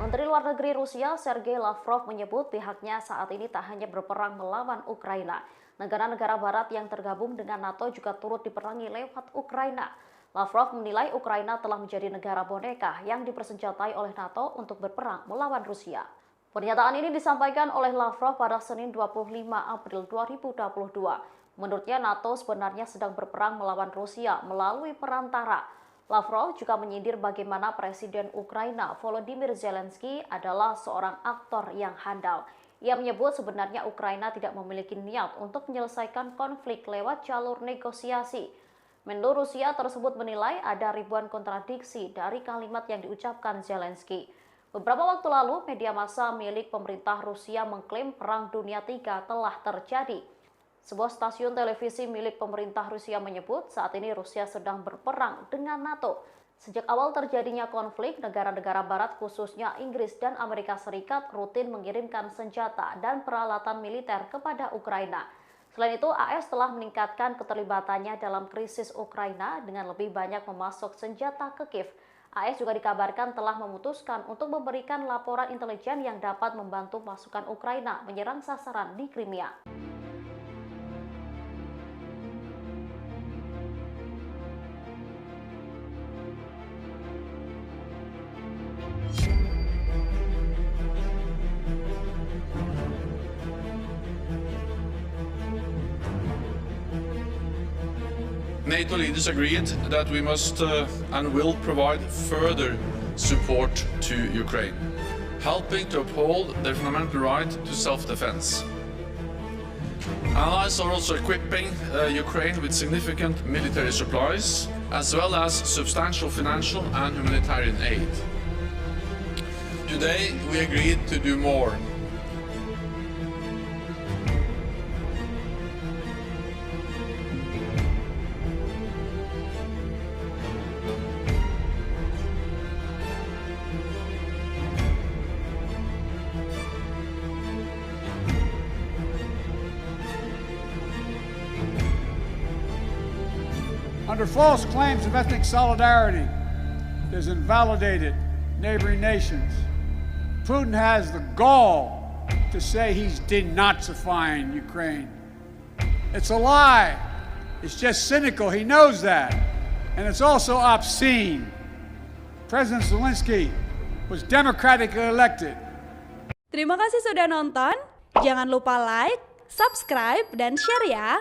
Menteri Luar Negeri Rusia Sergei Lavrov menyebut pihaknya saat ini tak hanya berperang melawan Ukraina. Negara-negara barat yang tergabung dengan NATO juga turut diperangi lewat Ukraina. Lavrov menilai Ukraina telah menjadi negara boneka yang dipersenjatai oleh NATO untuk berperang melawan Rusia. Pernyataan ini disampaikan oleh Lavrov pada Senin 25 April 2022. Menurutnya NATO sebenarnya sedang berperang melawan Rusia melalui perantara. Lavrov juga menyindir bagaimana Presiden Ukraina Volodymyr Zelensky adalah seorang aktor yang handal. Ia menyebut sebenarnya Ukraina tidak memiliki niat untuk menyelesaikan konflik lewat jalur negosiasi. Menlu Rusia tersebut menilai ada ribuan kontradiksi dari kalimat yang diucapkan Zelensky. Beberapa waktu lalu, media massa milik pemerintah Rusia mengklaim Perang Dunia III telah terjadi. Sebuah stasiun televisi milik pemerintah Rusia menyebut saat ini Rusia sedang berperang dengan NATO. Sejak awal terjadinya konflik, negara-negara barat khususnya Inggris dan Amerika Serikat rutin mengirimkan senjata dan peralatan militer kepada Ukraina. Selain itu, AS telah meningkatkan keterlibatannya dalam krisis Ukraina dengan lebih banyak memasok senjata ke Kiev. AS juga dikabarkan telah memutuskan untuk memberikan laporan intelijen yang dapat membantu pasukan Ukraina menyerang sasaran di Crimea. NATO leaders agreed that we must and will provide further support to Ukraine, helping to uphold their fundamental right to self-defense. Allies are also equipping Ukraine with significant military supplies, as well as substantial financial and humanitarian aid. Today, we agreed to do more. Under false claims of ethnic solidarity has invalidated neighboring nations. Putin has the gall to say he's denazifying Ukraine. It's a lie. It's just cynical. He knows that. And it's also obscene. President Zelensky was democratically elected. Terima kasih sudah nonton. Jangan lupa like, subscribe, dan share ya.